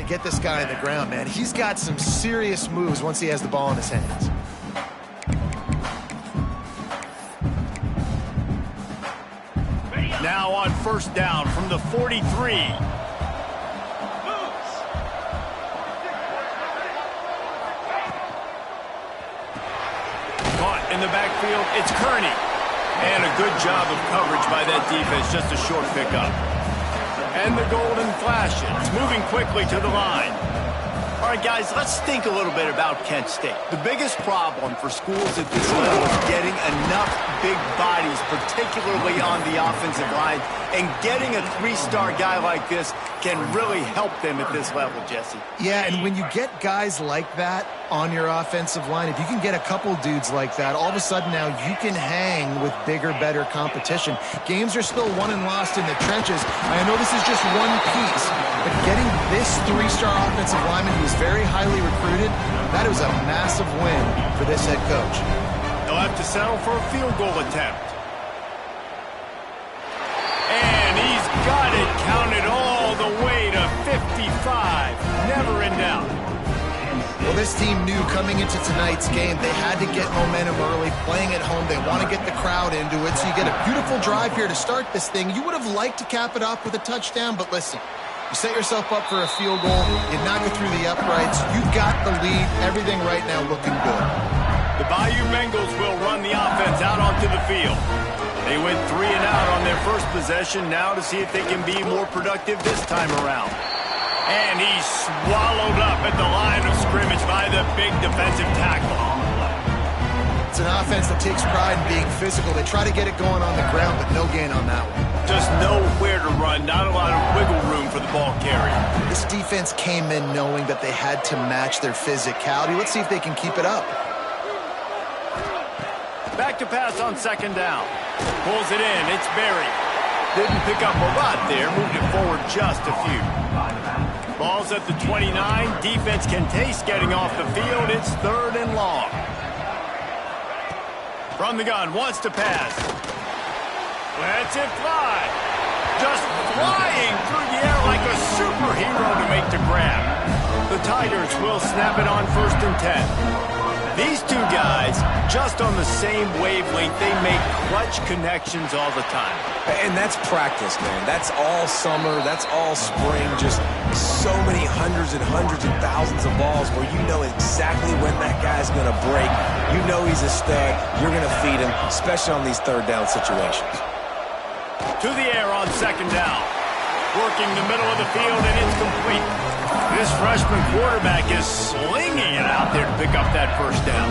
get this guy on the ground, man. He's got some serious moves once he has the ball in his hands. Now on first down from the 43. Caught in the backfield, it's Kearney. And a good job of coverage by that defense, just a short pickup. And the golden flashes, moving quickly to the line. All right, guys, let's think a little bit about Kent State. The biggest problem for schools at this level is getting enough big bodies, particularly on the offensive line, and getting a three-star guy like this can really help them at this level, Jesse. Yeah, and when you get guys like that on your offensive line, if you can get a couple dudes like that, all of a sudden now you can hang with bigger, better competition. Games are still won and lost in the trenches. I know this is just one piece, but getting this three-star offensive lineman who is very highly recruited, that was a massive win for this head coach. They'll have to settle for a field goal attempt. And he's got it counted all the way to 55. Never in doubt. Well, this team knew coming into tonight's game they had to get momentum early, playing at home. They want to get the crowd into it, so you get a beautiful drive here to start this thing. You would have liked to cap it off with a touchdown, but listen, you set yourself up for a field goal, you knock it through the uprights, you've got the lead, everything right now looking good. The Bayou Bengals will run the offense out onto the field. They went 3 and out on their first possession, now to see if they can be more productive this time around. And he's swallowed up at the line of scrimmage by the big defensive tackle. It's an offense that takes pride in being physical. They try to get it going on the ground, but no gain on that one. Just nowhere to run, not a lot of wiggle room for the ball carrier. This defense came in knowing that they had to match their physicality. Let's see if they can keep it up. Back to pass on second down. Pulls it in, it's Berry. Didn't pick up a lot there, moved it forward just a few. Ball's at the 29. Defense can taste getting off the field. It's 3rd and long. From the gun, wants to pass. Lets it fly. Just flying through the air like a superhero to make the grab. The Tigers will snap it on 1st and 10. These two guys, just on the same wavelength, they make clutch connections all the time. And that's practice, man. That's all summer. That's all spring. Just so many hundreds and thousands of balls where you know exactly when that guy's going to break. You know he's a stud. You're going to feed him, especially on these 3rd down situations. To the air on 2nd down. Working the middle of the field, and it's complete. This freshman quarterback is slinging it out there to pick up that 1st down.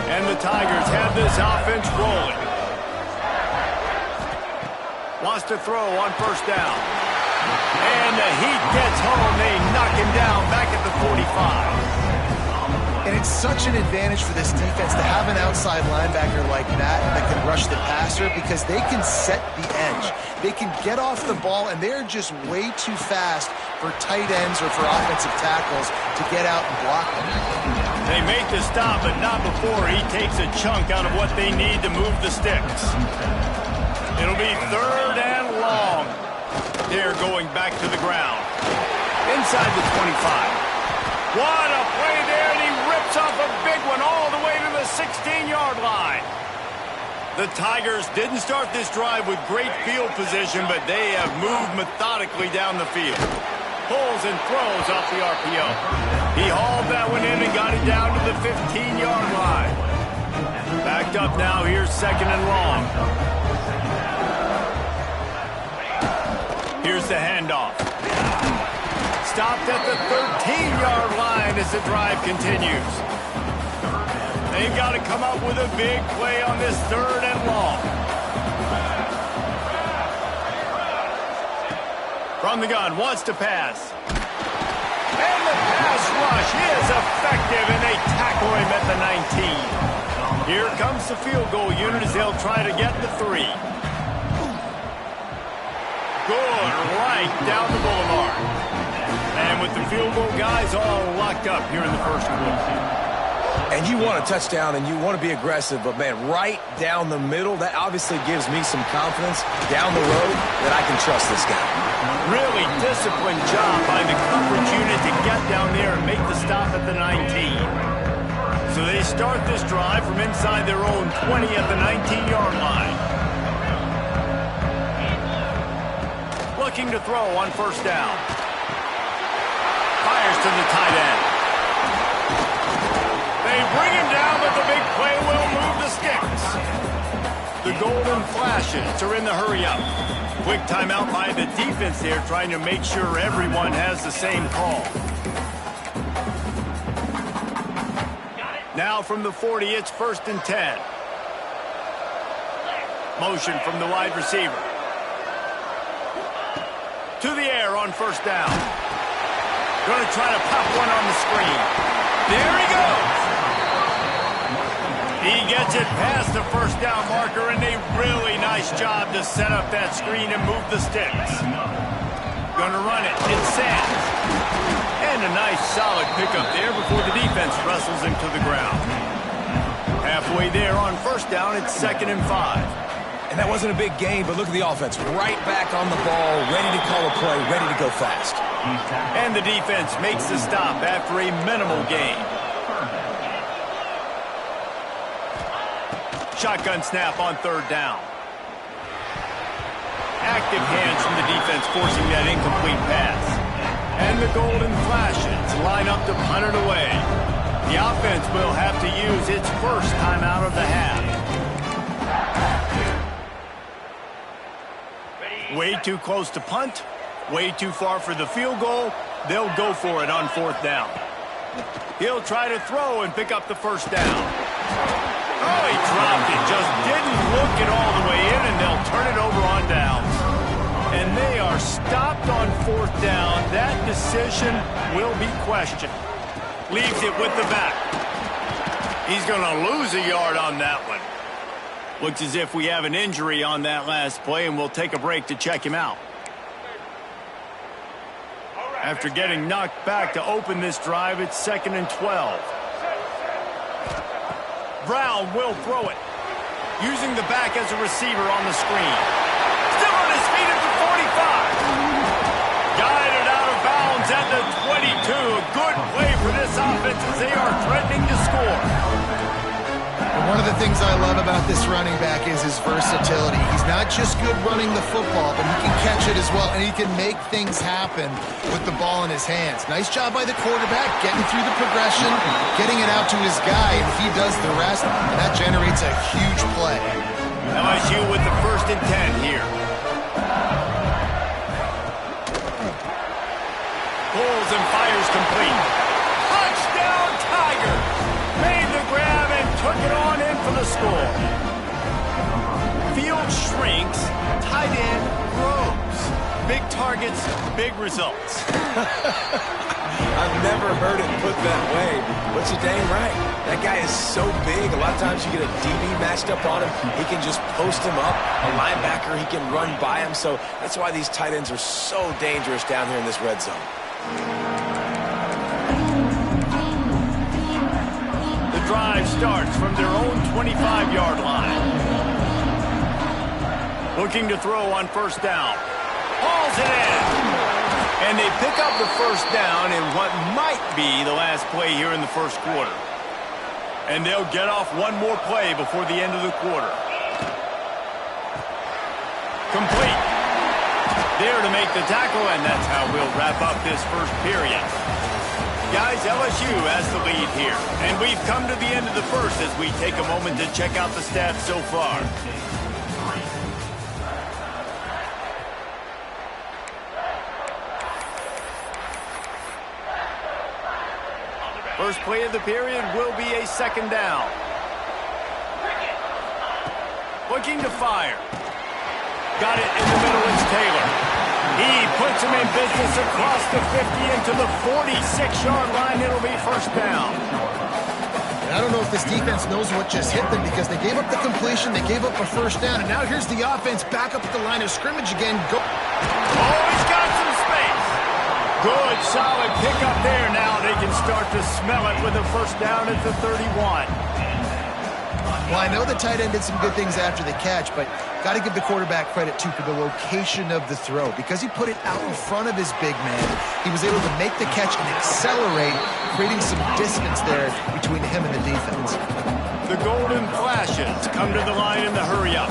And the Tigers have this offense rolling. Wants to throw on 1st down. And the Heat gets home. They knock him down back at the 45. And it's such an advantage for this defense to have an outside linebacker like that can rush the passer because they can set the edge. They can get off the ball, and they're just way too fast for tight ends or for offensive tackles to get out and block them. They make the stop, but not before he takes a chunk out of what they need to move the sticks. It'll be 3rd and long. They're going back to the ground. Inside the 25. What a play there, and he rips off a big one all the way to the 16-yard line. The Tigers didn't start this drive with great field position, but they have moved methodically down the field. Pulls and throws off the RPO. He hauled that one in and got it down to the 15-yard line. Backed up now, here's 2nd and long. Here's the handoff. Stopped at the 13-yard line as the drive continues. They've got to come up with a big play on this 3rd and long. From the gun, wants to pass. And the pass rush is effective, and they tackle him at the 19. Here comes the field goal unit as they'll try to get the 3. Good, right down the boulevard. And with the field goal guys all locked up here in the 1st quarter. And you want a touchdown and you want to be aggressive, but, man, right down the middle, that obviously gives me some confidence down the road that I can trust this guy. Really disciplined job by the coverage unit to get down there and make the stop at the 19. So they start this drive from inside their own 20 at the 19-yard line. Looking to throw on first down. Fires to the tight end. They bring him down, but the big play will move the sticks. The golden flashes are in the hurry-up. Quick timeout by the defense there, trying to make sure everyone has the same call. Now from the 40, it's 1st and 10. Motion from the wide receiver. To the air on first down. Going to try to pop one on the screen. There he goes. He gets it past the first down marker, and a really nice job to set up that screen and move the sticks. Gonna run it. It's Sands. And a nice solid pickup there before the defense wrestles him to the ground. Halfway there on first down, it's 2nd and 5. And that wasn't a big gain, but look at the offense. Right back on the ball, ready to call a play, ready to go fast. And the defense makes the stop after a minimal gain. Shotgun snap on 3rd down. Active hands from the defense forcing that incomplete pass. And the golden flashes line up to punt it away. The offense will have to use its first timeout of the half. Way too close to punt. Way too far for the field goal. They'll go for it on 4th down. He'll try to throw and pick up the first down. Oh, he dropped it. Just didn't look it all the way in, and they'll turn it over on downs. And they are stopped on 4th down. That decision will be questioned. Leaves it with the back. He's going to lose a yard on that one. Looks as if we have an injury on that last play, and we'll take a break to check him out. After getting knocked back to open this drive, it's 2nd and 12. Brown will throw it. Using the back as a receiver on the screen. Still on his feet at the 45. Guided out of bounds at the 22. A good play for this offense as they are threatening to score. One of the things I love about this running back is his versatility. He's not just good running the football, but he can catch it as well, and he can make things happen with the ball in his hands. Nice job by the quarterback, getting through the progression, getting it out to his guy, and he does the rest, and that generates a huge play. LSU with the 1st and 10 here. Pulls and fires complete. Touchdown, Tiger! Made the grab and took it on in for the score. Field shrinks, tight end grows. Big targets, big results. I've never heard it put that way, but you're dang right. That guy is so big. A lot of times you get a DB matched up on him. He can just post him up. A linebacker, he can run by him. So that's why these tight ends are so dangerous down here in this red zone. Drive starts from their own 25-yard line. Looking to throw on first down. Hauls it in. And they pick up the first down in what might be the last play here in the first quarter. And they'll get off one more play before the end of the quarter. Complete. There to make the tackle, and that's how we'll wrap up this first period. Guys, LSU has the lead here. And we've come to the end of the first as we take a moment to check out the stats so far. First play of the period will be a 2nd down. Looking to fire. Got it in the middle, it's Taylor. He puts him in business across the 50 into the 46-yard line. It'll be first down. And I don't know if this defense knows what just hit them because they gave up the completion, they gave up a first down, and now here's the offense back up at the line of scrimmage again. Go. Oh, he's got some space. Good, solid pickup there. Now they can start to smell it with a first down at the 31. Well, I know the tight end did some good things after the catch, but got to give the quarterback credit, too, for the location of the throw. Because he put it out in front of his big man, he was able to make the catch and accelerate, creating some distance there between him and the defense. The Golden Flashes come to the line in the hurry-up.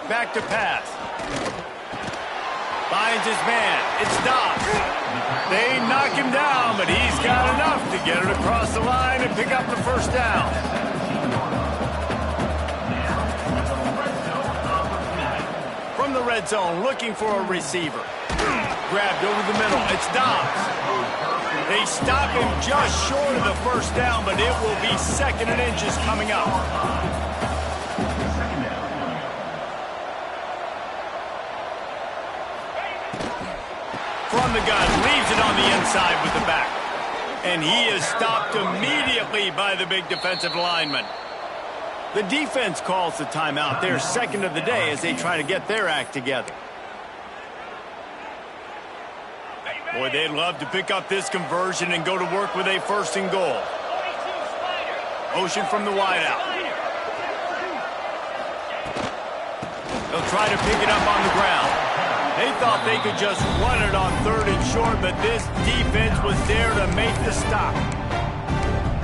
Back to pass. Finds his man. It's Dobbs. They knock him down, but he's got enough to get it across the line and pick up the first down. From the red zone, looking for a receiver. Grabbed over the middle. It's Dobbs. They stop him just short of the first down, but it will be 2nd and inches coming up. From the gun, leaves it on the inside with the back. And he is stopped immediately by the big defensive lineman. The defense calls the timeout. They're 2nd of the day as they try to get their act together. Boy, they'd love to pick up this conversion and go to work with a 1st and goal. Motion from the wideout. They'll try to pick it up on the ground. They thought they could just run it on 3rd and short, but this defense was there to make the stop.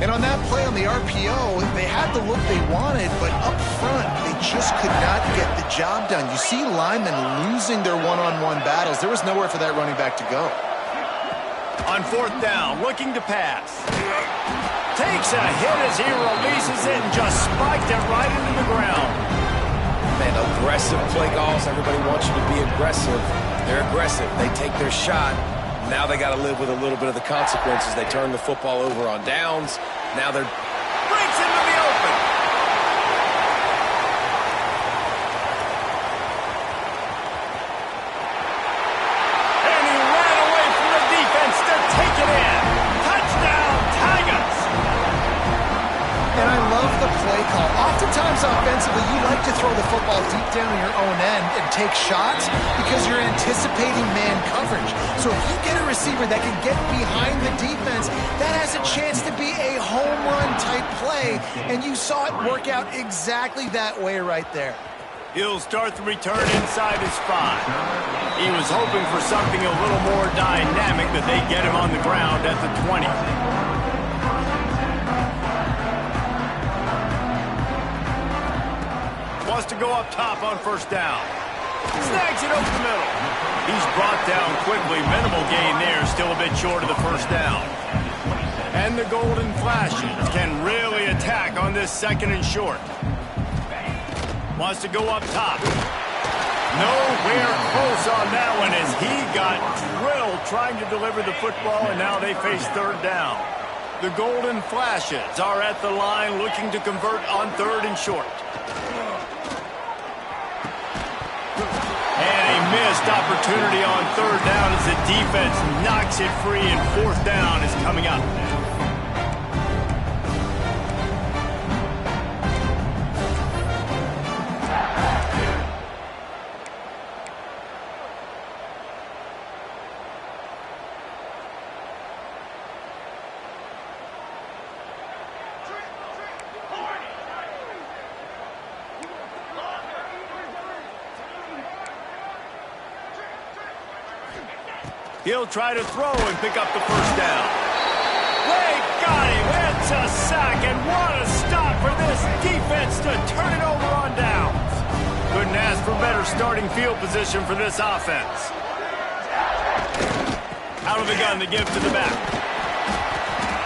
And on that play on the RPO, they had the look they wanted, but up front, they just could not get the job done. You see linemen losing their one-on-one battles. There was nowhere for that running back to go. On 4th down, looking to pass. Takes a hit as he releases it and just spiked it right into the ground. Man, aggressive play calls. Everybody wants you to be aggressive. They're aggressive. They take their shot. Now they got to live with a little bit of the consequences. They turn the football over on downs. Now they're... Breaks into the open. And he ran away from the defense to take it in. Touchdown, Tigers. And I love the play call. Oftentimes offensively, you like to throw the football deep down in your own end and take shots because you're anticipating man coverage. So if you get a receiver that can get behind the defense, that has a chance to be a home run type play. And you saw it work out exactly that way right there. He'll start the return inside his 5. He was hoping for something a little more dynamic, but they get him on the ground at the 20. Wants to go up top on 1st down. Snags it over the middle. He's brought down quickly. Minimal gain there. Still a bit short of the first down. And the Golden Flashes can really attack on this 2nd and short. Wants to go up top. Nowhere close on that one as he got drilled trying to deliver the football, and now they face 3rd down. The Golden Flashes are at the line looking to convert on 3rd and short. Missed opportunity on 3rd down as the defense knocks it free, and 4th down is coming up. He'll try to throw and pick up the first down. They got him. It's a sack, and what a stop for this defense to turn it over on downs. Couldn't ask for better starting field position for this offense. Out of the gun, the give to the back.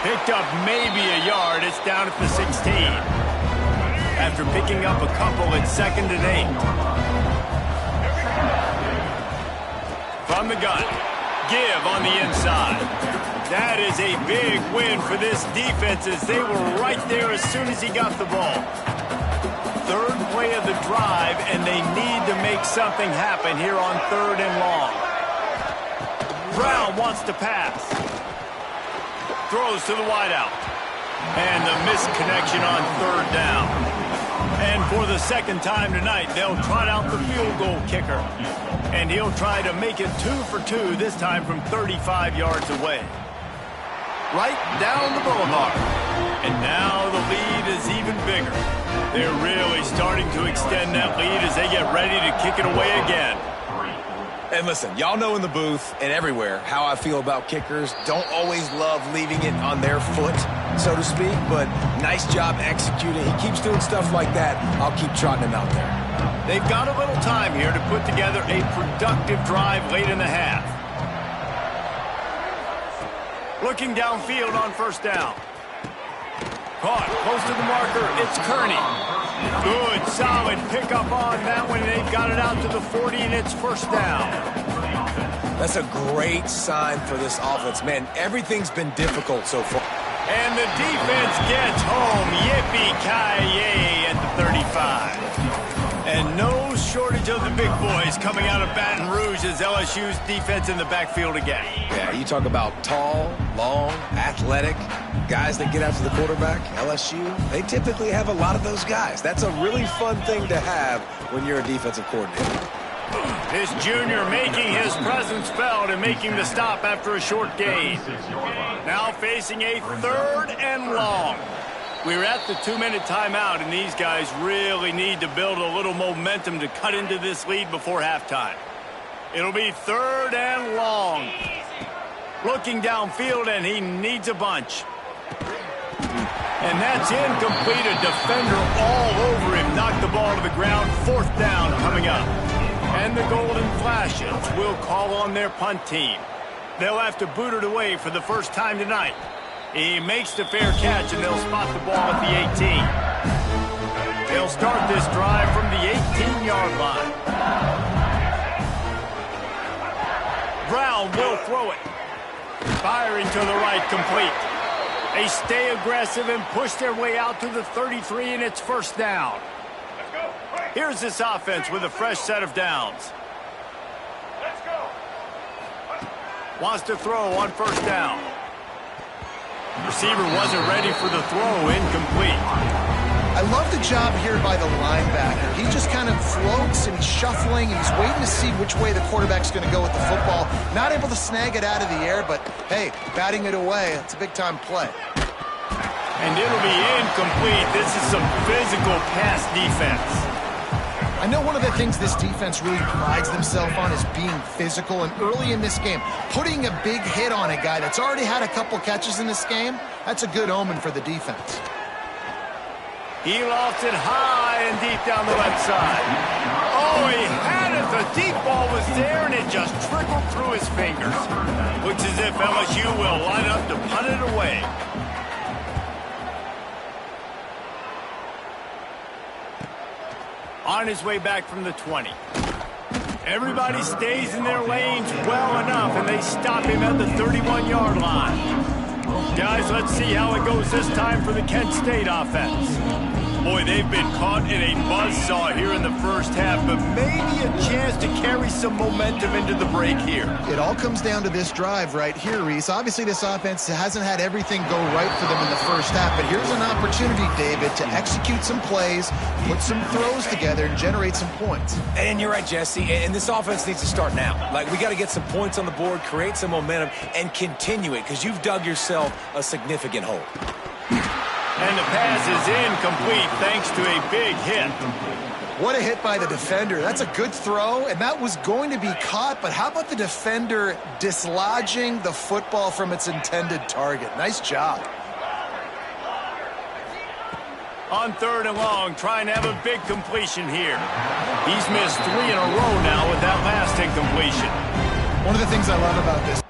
Picked up maybe a yard. It's down at the 16. After picking up a couple, it's 2nd and 8. From the gun. Give on the inside. That is a big win for this defense as they were right there as soon as he got the ball. 3rd play of the drive, and they need to make something happen here on 3rd and long. Brown wants to pass. throws to the wideout. And the misconnection on third down. And for the second time tonight, they'll trot out the field goal kicker. And he'll try to make it 2 for 2, this time from 35 yards away. Right down the boulevard. And now the lead is even bigger. They're really starting to extend that lead as they get ready to kick it away again. And listen, y'all know in the booth and everywhere how I feel about kickers. Don't always love leaving it on their foot, so to speak, but nice job executing. He keeps doing stuff like that. I'll keep trotting him out there. They've got a little time here to put together a productive drive late in the half. Looking downfield on first down. Caught close to the marker. It's Kearney. Good, solid pickup on that one. They've got it out to the 40, and it's first down. That's a great sign for this offense. Man, everything's been difficult so far. And the defense gets home. Yippee-ki-yay at the 35. And no shortage of the big boys coming out of Baton Rouge as LSU's defense in the backfield again. Yeah, you talk about tall, long, athletic, guys that get after the quarterback, LSU, they typically have a lot of those guys. That's a really fun thing to have when you're a defensive coordinator. This junior making his presence felt and making the stop after a short gain. Now facing a third and long. We're at the 2-minute timeout, and these guys really need to build a little momentum to cut into this lead before halftime. It'll be third and long. Looking downfield, and he needs a bunch. And that's incomplete. A defender all over him. Knocked the ball to the ground. Fourth down coming up. And the Golden Flashes will call on their punt team. They'll have to boot it away for the first time tonight. He makes the fair catch, and they'll spot the ball at the 18. They'll start this drive from the 18-yard line. Brown will throw it. Firing to the right, complete. They stay aggressive and push their way out to the 33, and it's first down. Here's this offense with a fresh set of downs. Wants to throw on first down. Receiver wasn't ready for the throw, incomplete. I love the job here by the linebacker. He just kind of floats and he's shuffling and he's waiting to see which way the quarterback's going to go with the football. Not able to snag it out of the air, but hey, batting it away, it's a big-time play. And it'll be incomplete. This is some physical pass defense. I know one of the things this defense really prides themselves on is being physical, and early in this game, putting a big hit on a guy that's already had a couple catches in this game, that's a good omen for the defense. He lofts it high and deep down the left side. Oh, he had it. The deep ball was there, and it just trickled through his fingers. Looks as if LSU will line up to punt it away. On his way back from the 20. Everybody stays in their lanes well enough, and they stop him at the 31-yard line. Guys, let's see how it goes this time for the Kent State offense. Boy, they've been caught in a buzzsaw here in the first half, but maybe a chance to carry some momentum into the break here. It all comes down to this drive right here, Reese. Obviously, this offense hasn't had everything go right for them in the first half, but here's an opportunity, David, to execute some plays, put some throws together, and generate some points. And you're right, Jesse, and this offense needs to start now. Like, we got to get some points on the board, create some momentum, and continue it, because you've dug yourself a significant hole. And the pass is incomplete thanks to a big hit. What a hit by the defender. That's a good throw, and that was going to be caught, but how about the defender dislodging the football from its intended target? Nice job. On third and long, trying to have a big completion here. He's missed 3 in a row now with that last incompletion. One of the things I love about this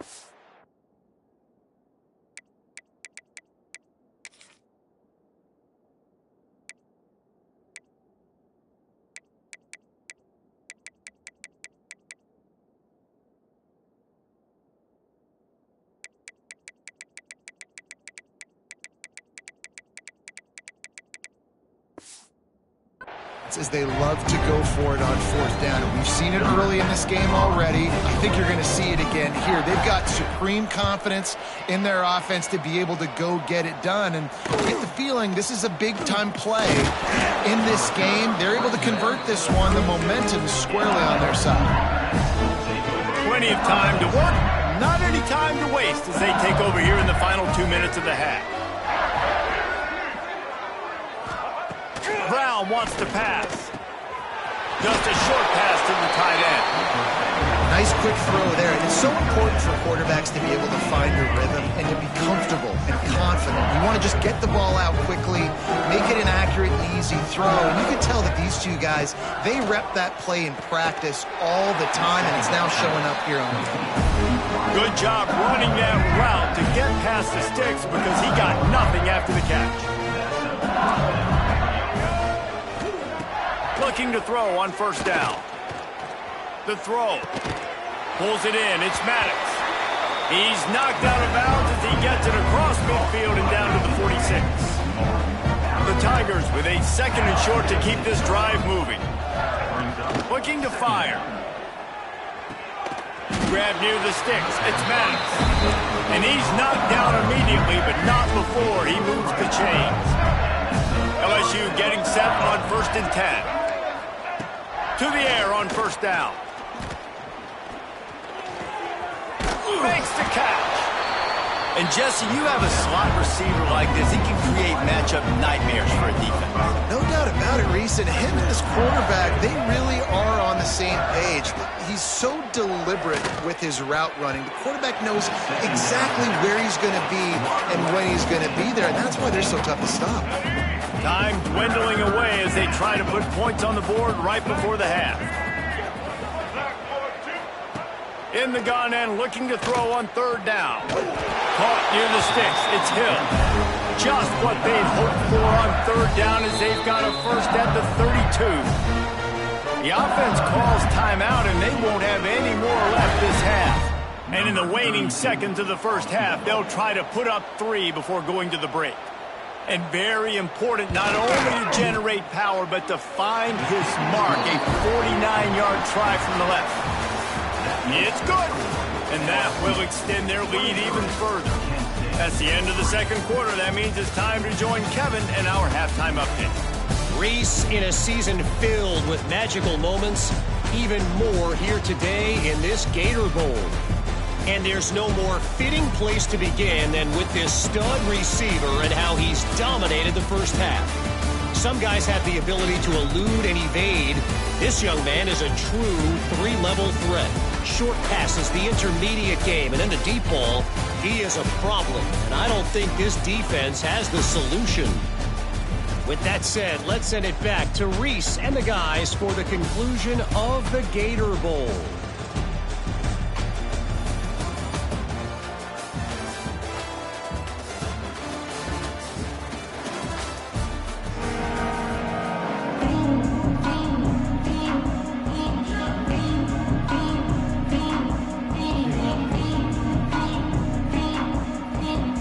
offense is they love to go for it on fourth down. And we've seen it early in this game already. I think you're going to see it again here. They've got supreme confidence in their offense to be able to go get it done. And I get the feeling this is a big-time play in this game. They're able to convert this one. The momentum is squarely on their side. Plenty of time to work. Not any time to waste as they take over here in the final 2 minutes of the half. Brown wants to pass. Just a short pass to the tight end. Nice quick throw there. And it's so important for quarterbacks to be able to find a rhythm and to be comfortable and confident. You want to just get the ball out quickly, make it an accurate and easy throw. And you can tell that these two guys, they rep that play in practice all the time, and it's now showing up here on the field. Good job running that route to get past the sticks because he got nothing after the catch. Looking to throw on first down. The throw. Pulls it in. It's Maddox. He's knocked out of bounds as he gets it across midfield and down to the 46. The Tigers with a second and short to keep this drive moving. Looking to fire. Grab near the sticks. It's Maddox. And he's knocked down immediately, but not before he moves the chains. LSU getting set on 1st and 10. To the air on first down. Makes the catch. And Jesse, you have a slot receiver like this. He can create matchup nightmares for a defense. No doubt about it, Reese. And him and this quarterback, they really are on the same page. He's so deliberate with his route running. The quarterback knows exactly where he's going to be and when he's going to be there. And that's why they're so tough to stop. Time dwindling away as they try to put points on the board right before the half. In the gun and looking to throw on third down. Caught near the sticks. It's Hill. Just what they'd hoped for on third down as they've got a first at the 32. The offense calls timeout and they won't have any more left this half. And in the waning seconds of the first half, they'll try to put up 3 before going to the break. And very important not only to generate power, but to find his mark. A 49-yard try from the left. It's good. And that will extend their lead even further. That's the end of the second quarter. That means it's time to join Kevin and our halftime update. Reese, in a season filled with magical moments, even more here today in this Gator Bowl. And there's no more fitting place to begin than with this stud receiver and how he's dominated the first half. Some guys have the ability to elude and evade. This young man is a true 3-level threat. Short passes, the intermediate game, and then the deep ball. He is a problem, and I don't think this defense has the solution. With that said, let's send it back to Reese and the guys for the conclusion of the Gator Bowl.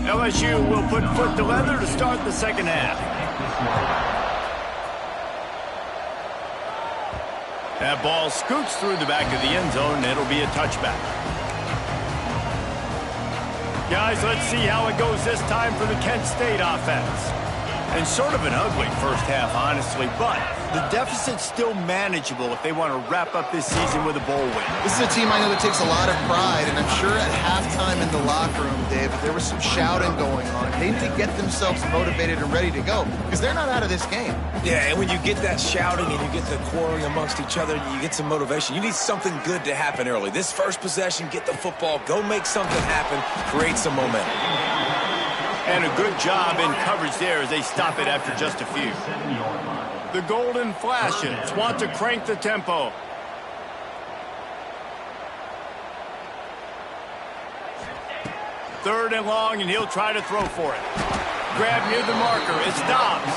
LSU will put foot to leather to start the second half. That ball scoots through the back of the end zone, and it'll be a touchback. Guys, let's see how it goes this time for the Kent State offense. And sort of an ugly first half, honestly, but the deficit's still manageable if they want to wrap up this season with a bowl win. This is a team I know that takes a lot of pride, and I'm sure at halftime in the locker room, Dave, there was some shouting going on. They need to get themselves motivated and ready to go because they're not out of this game. Yeah, and when you get that shouting and you get the quarreling amongst each other, you get some motivation. You need something good to happen early. This first possession, get the football, go make something happen, create some momentum. And a good job in coverage there as they stop it after just a few. The Golden Flashes want to crank the tempo. Third and long, and he'll try to throw for it. Grab near the marker. It's Dobbs.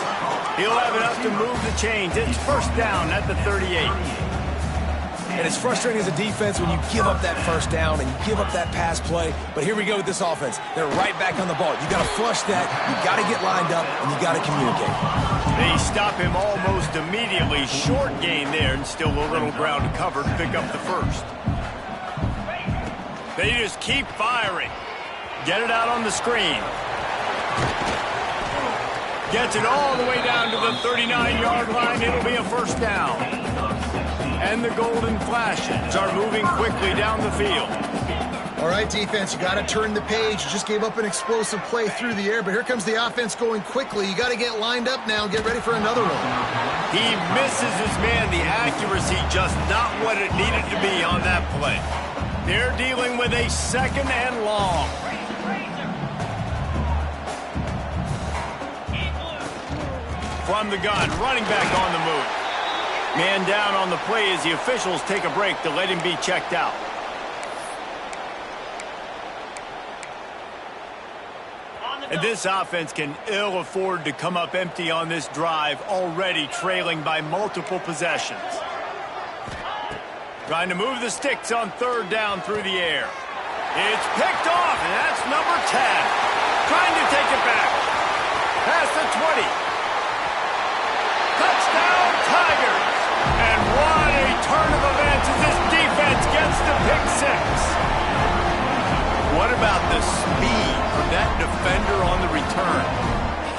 He'll have enough to move the chains. It's first down at the 38. And it's frustrating as a defense when you give up that first down and you give up that pass play. But here we go with this offense. They're right back on the ball. You got to flush that. You got to get lined up, and you got to communicate. They stop him almost immediately. Short gain there, and still a little ground to cover to pick up the first. They just keep firing. Get it out on the screen. Gets it all the way down to the 39-yard line. It'll be a first down. And the Golden Flashes are moving quickly down the field. All right, defense, you got to turn the page. You just gave up an explosive play through the air, but here comes the offense going quickly. You got to get lined up now and get ready for another one. He misses his man. The accuracy just not what it needed to be on that play. They're dealing with a second and long. From the gun, running back on the move. Man down on the play as the officials take a break to let him be checked out. And this offense can ill afford to come up empty on this drive, already trailing by multiple possessions. Trying to move the sticks on third down through the air. It's picked off, and that's number 10. Trying to take it back. Past the 20. Touchdown, Tigers. And what a turn of events as this defense gets the pick six. What about the speed from that defender on the return?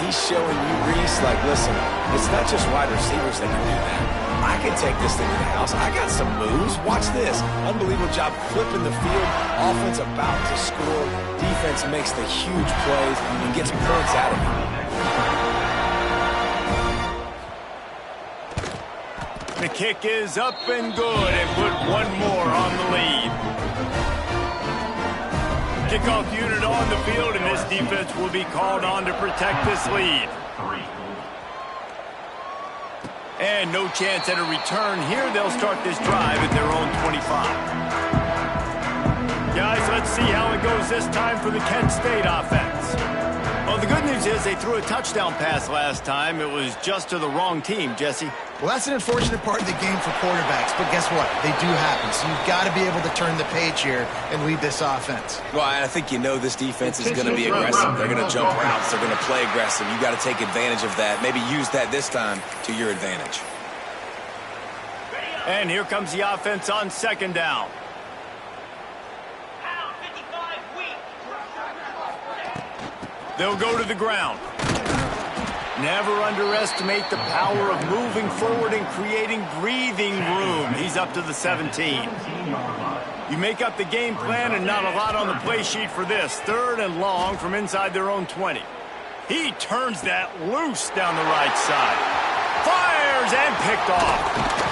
He's showing you, Reese, like, listen, it's not just wide receivers that can do that. I can take this thing to the house. I got some moves. Watch this. Unbelievable job flipping the field. Offense about to score. Defense makes the huge plays and gets points out of it. The kick is up and good, and put one more on the lead. Kickoff unit on the field, and this defense will be called on to protect this lead. And no chance at a return here. They'll start this drive at their own 25. Guys, let's see how it goes this time for the Kent State offense. Well, the good news is they threw a touchdown pass last time. It was just to the wrong team, Jesse. Well, that's an unfortunate part of the game for quarterbacks, but guess what? They do happen, so you've got to be able to turn the page here and lead this offense. Well, I think you know this defense is going to be aggressive. They're going to jump routes. They're going to play aggressive. You've got to take advantage of that. Maybe use that this time to your advantage. And here comes the offense on second down. They'll go to the ground. Never underestimate the power of moving forward and creating breathing room. He's up to the 17. You make up the game plan and not a lot on the play sheet for this. Third and long from inside their own 20. He turns that loose down the right side. Fires and picked off.